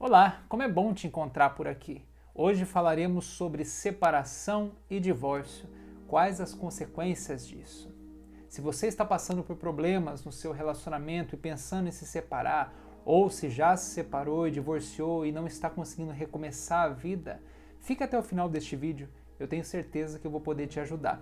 Olá, como é bom te encontrar por aqui. Hoje falaremos sobre separação e divórcio. Quais as consequências disso? Se você está passando por problemas no seu relacionamento e pensando em se separar, ou se já se separou e divorciou e não está conseguindo recomeçar a vida, fica até o final deste vídeo, eu tenho certeza que eu vou poder te ajudar.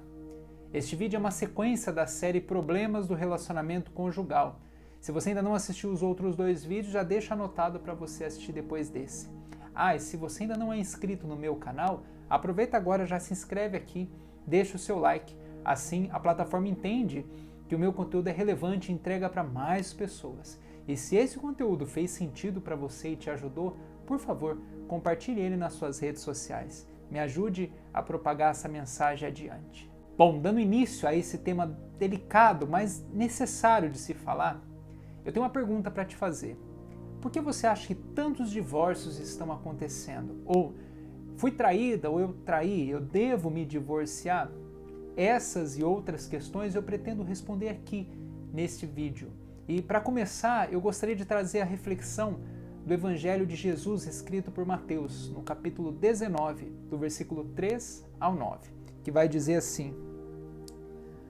Este vídeo é uma sequência da série Problemas do Relacionamento Conjugal. Se você ainda não assistiu os outros dois vídeos, já deixa anotado para você assistir depois desse. E se você ainda não é inscrito no meu canal, aproveita agora, já se inscreve aqui, deixa o seu like. Assim, a plataforma entende que o meu conteúdo é relevante e entrega para mais pessoas. E se esse conteúdo fez sentido para você e te ajudou, por favor, compartilhe ele nas suas redes sociais. Me ajude a propagar essa mensagem adiante. Bom, dando início a esse tema delicado, mas necessário de se falar, eu tenho uma pergunta para te fazer. Por que você acha que tantos divórcios estão acontecendo? Ou fui traída, ou eu traí, eu devo me divorciar? Essas e outras questões eu pretendo responder aqui neste vídeo. E para começar, eu gostaria de trazer a reflexão do Evangelho de Jesus escrito por Mateus, no capítulo 19, do versículo 3 ao 9, que vai dizer assim: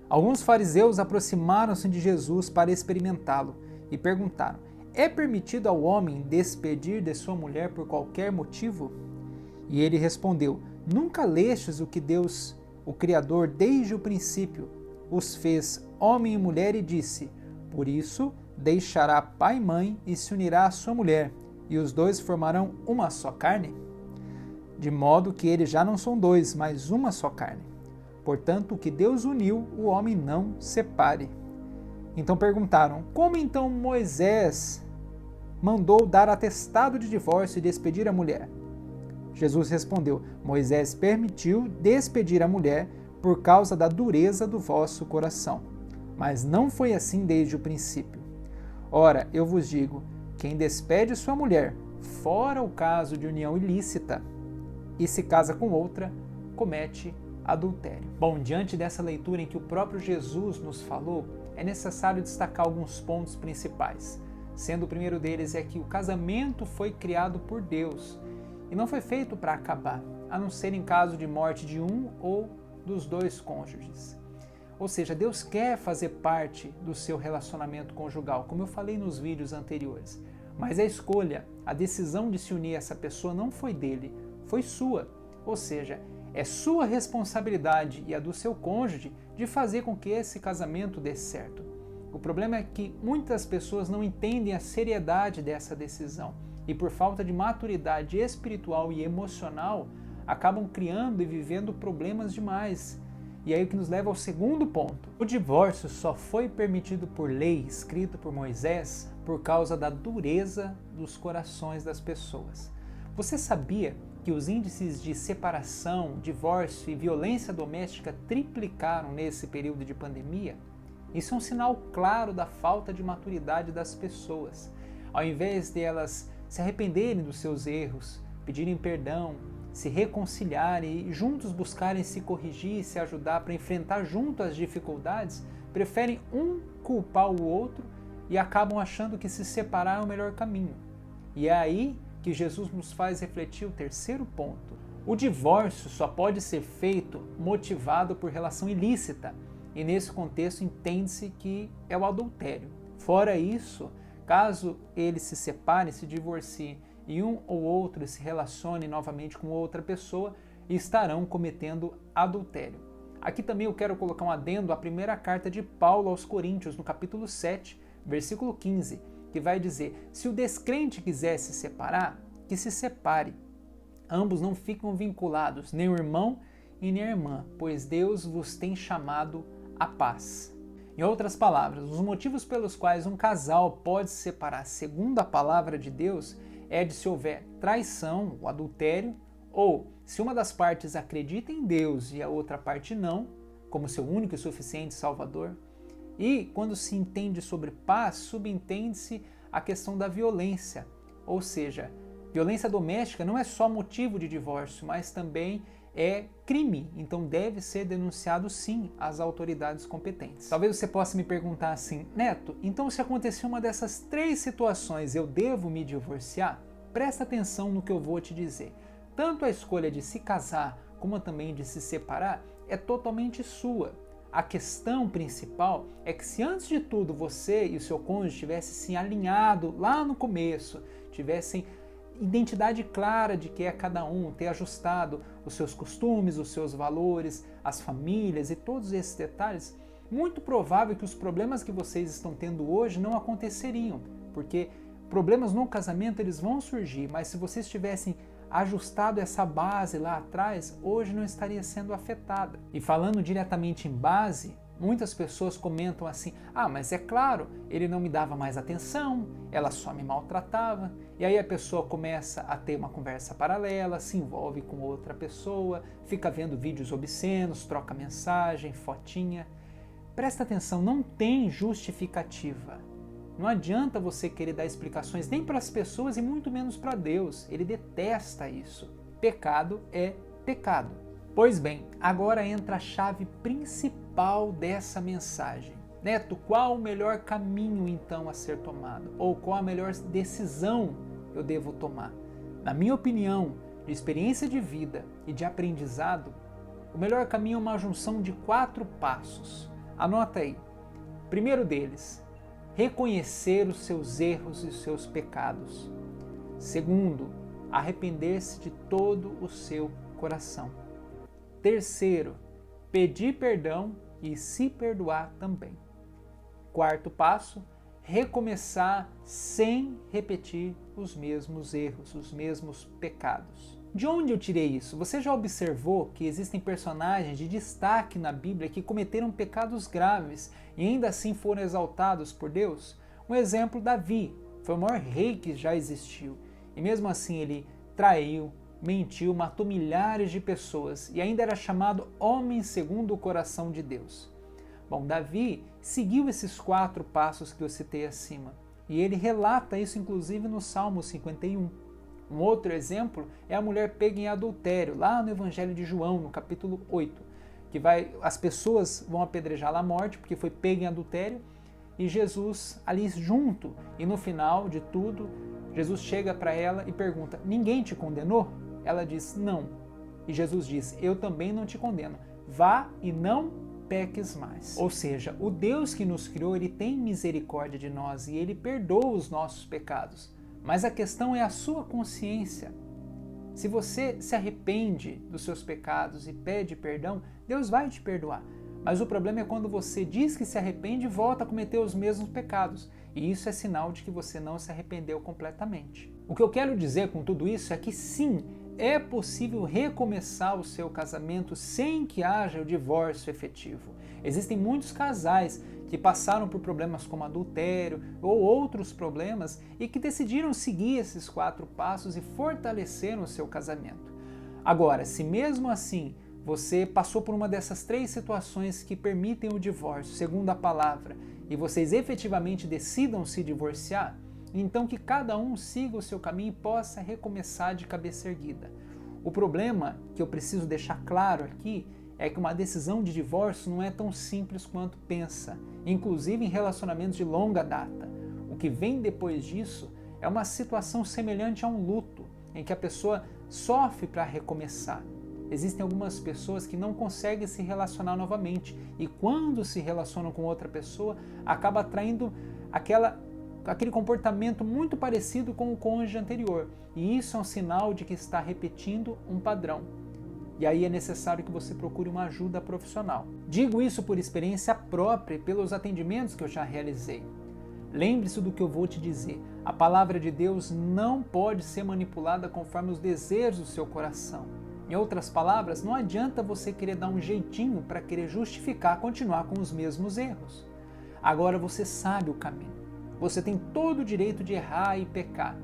Alguns fariseus aproximaram-se de Jesus para experimentá-lo e perguntaram: É permitido ao homem despedir de sua mulher por qualquer motivo? E ele respondeu: Nunca lestes o que Deus, o Criador, desde o princípio, os fez homem e mulher e disse: Por isso deixará pai e mãe e se unirá à sua mulher, e os dois formarão uma só carne? De modo que eles já não são dois, mas uma só carne. Portanto, o que Deus uniu, o homem não separe. Então perguntaram: Como então Moisés mandou dar atestado de divórcio e despedir a mulher? Jesus respondeu: Moisés permitiu despedir a mulher por causa da dureza do vosso coração. Mas não foi assim desde o princípio. Ora, eu vos digo, quem despede sua mulher, fora o caso de união ilícita, e se casa com outra, comete adultério. Bom, diante dessa leitura em que o próprio Jesus nos falou, é necessário destacar alguns pontos principais, sendo o primeiro deles é que o casamento foi criado por Deus e não foi feito para acabar, a não ser em caso de morte de um ou dos dois cônjuges. Ou seja, Deus quer fazer parte do seu relacionamento conjugal, como eu falei nos vídeos anteriores, mas a escolha, a decisão de se unir a essa pessoa não foi dele, foi sua, ou seja, é sua responsabilidade e a do seu cônjuge de fazer com que esse casamento dê certo. O problema é que muitas pessoas não entendem a seriedade dessa decisão e, por falta de maturidade espiritual e emocional, acabam criando e vivendo problemas demais. E aí o que nos leva ao segundo ponto. O divórcio só foi permitido por lei, escrito por Moisés, por causa da dureza dos corações das pessoas. Você sabia que os índices de separação, divórcio e violência doméstica triplicaram nesse período de pandemia? Isso é um sinal claro da falta de maturidade das pessoas. Ao invés de elas se arrependerem dos seus erros, pedirem perdão, se reconciliarem e juntos buscarem se corrigir e se ajudar para enfrentar junto as dificuldades, preferem um culpar o outro e acabam achando que se separar é o melhor caminho. E é aí que Jesus nos faz refletir o terceiro ponto. O divórcio só pode ser feito motivado por relação ilícita, e nesse contexto entende-se que é o adultério. Fora isso, caso eles se separem, se divorciem e um ou outro se relacione novamente com outra pessoa, estarão cometendo adultério. Aqui também eu quero colocar um adendo à primeira carta de Paulo aos Coríntios, no capítulo 7, versículo 15, que vai dizer: se o descrente quiser se separar, que se separe. Ambos não ficam vinculados, nem o irmão e nem a irmã, pois Deus vos tem chamado à paz. Em outras palavras, os motivos pelos quais um casal pode se separar segundo a palavra de Deus é de se houver traição, o adultério, ou se uma das partes acredita em Deus e a outra parte não, como seu único e suficiente Salvador. E quando se entende sobre paz, subentende-se a questão da violência, ou seja, violência doméstica não é só motivo de divórcio, mas também é crime, então deve ser denunciado sim às autoridades competentes. Talvez você possa me perguntar assim: Neto, então se acontecer uma dessas três situações, eu devo me divorciar? presta atenção no que eu vou te dizer. Tanto a escolha de se casar como também de se separar é totalmente sua. A questão principal é que se antes de tudo você e o seu cônjuge tivessem se alinhado lá no começo, tivessem identidade clara de quem é cada um, ter ajustado os seus costumes, os seus valores, as famílias e todos esses detalhes, muito provável que os problemas que vocês estão tendo hoje não aconteceriam, porque problemas no casamento eles vão surgir, mas se vocês tivessem ajustado essa base lá atrás, hoje não estaria sendo afetada. E falando diretamente em base, muitas pessoas comentam assim: ah, mas é claro, ele não me dava mais atenção, ela só me maltratava. E aí a pessoa começa a ter uma conversa paralela, se envolve com outra pessoa, fica vendo vídeos obscenos, troca mensagem, fotinha. Presta atenção, não tem justificativa. Não adianta você querer dar explicações nem para as pessoas e muito menos para Deus. Ele detesta isso. Pecado é pecado. Pois bem, agora entra a chave principal dessa mensagem. Neto, qual o melhor caminho então a ser tomado? Ou qual a melhor decisão eu devo tomar? Na minha opinião, de experiência de vida e de aprendizado, o melhor caminho é uma junção de 4 passos. Anota aí. Primeiro deles, reconhecer os seus erros e os seus pecados. Segundo, arrepender-se de todo o seu coração. Terceiro, pedir perdão e se perdoar também. Quarto passo, recomeçar sem repetir os mesmos erros, os mesmos pecados. De onde eu tirei isso? Você já observou que existem personagens de destaque na Bíblia que cometeram pecados graves e ainda assim foram exaltados por Deus? Um exemplo, Davi, foi o maior rei que já existiu e mesmo assim ele traiu, mentiu, matou milhares de pessoas e ainda era chamado homem segundo o coração de Deus. Bom, Davi seguiu esses 4 passos que eu citei acima e ele relata isso inclusive no Salmo 51. Um outro exemplo é a mulher pega em adultério, lá no Evangelho de João, no capítulo 8, que as pessoas vão apedrejá-la à morte porque foi pega em adultério e Jesus ali junto. E no final de tudo, Jesus chega para ela e pergunta: ninguém te condenou? Ela diz: não. E Jesus diz: eu também não te condeno. Vá e não peques mais. Ou seja, o Deus que nos criou, ele tem misericórdia de nós e ele perdoa os nossos pecados. Mas a questão é a sua consciência. Se você se arrepende dos seus pecados e pede perdão, Deus vai te perdoar. Mas o problema é quando você diz que se arrepende e volta a cometer os mesmos pecados. E isso é sinal de que você não se arrependeu completamente. O que eu quero dizer com tudo isso é que sim, é possível recomeçar o seu casamento sem que haja o divórcio efetivo. Existem muitos casais que passaram por problemas como adultério ou outros problemas e que decidiram seguir esses 4 passos e fortaleceram o seu casamento. Agora, se mesmo assim você passou por uma dessas 3 situações que permitem o divórcio, segundo a palavra, e vocês efetivamente decidam se divorciar, então que cada um siga o seu caminho e possa recomeçar de cabeça erguida. O problema que eu preciso deixar claro aqui é que uma decisão de divórcio não é tão simples quanto pensa, inclusive em relacionamentos de longa data. O que vem depois disso é uma situação semelhante a um luto, em que a pessoa sofre para recomeçar. Existem algumas pessoas que não conseguem se relacionar novamente e quando se relacionam com outra pessoa, acaba atraindo aquele comportamento muito parecido com o cônjuge anterior. E isso é um sinal de que está repetindo um padrão. E aí é necessário que você procure uma ajuda profissional. Digo isso por experiência própria e pelos atendimentos que eu já realizei. Lembre-se do que eu vou te dizer. A palavra de Deus não pode ser manipulada conforme os desejos do seu coração. Em outras palavras, não adianta você querer dar um jeitinho para querer justificar continuar com os mesmos erros. Agora você sabe o caminho. Você tem todo o direito de errar e pecar.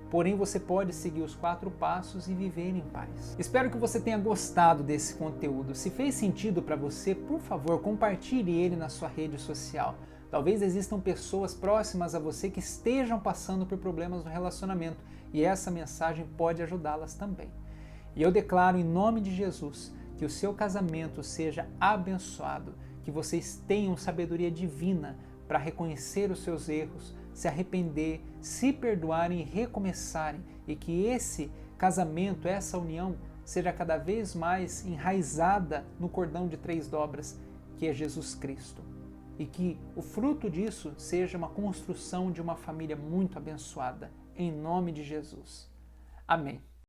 Porém, você pode seguir os 4 passos e viver em paz. Espero que você tenha gostado desse conteúdo. Se fez sentido para você, por favor, compartilhe ele na sua rede social. Talvez existam pessoas próximas a você que estejam passando por problemas no relacionamento e essa mensagem pode ajudá-las também. E eu declaro em nome de Jesus que o seu casamento seja abençoado, que vocês tenham sabedoria divina para reconhecer os seus erros, se arrepender, se perdoarem e recomeçarem, e que esse casamento, essa união, seja cada vez mais enraizada no cordão de 3 dobras, que é Jesus Cristo. E que o fruto disso seja uma construção de uma família muito abençoada, em nome de Jesus. Amém.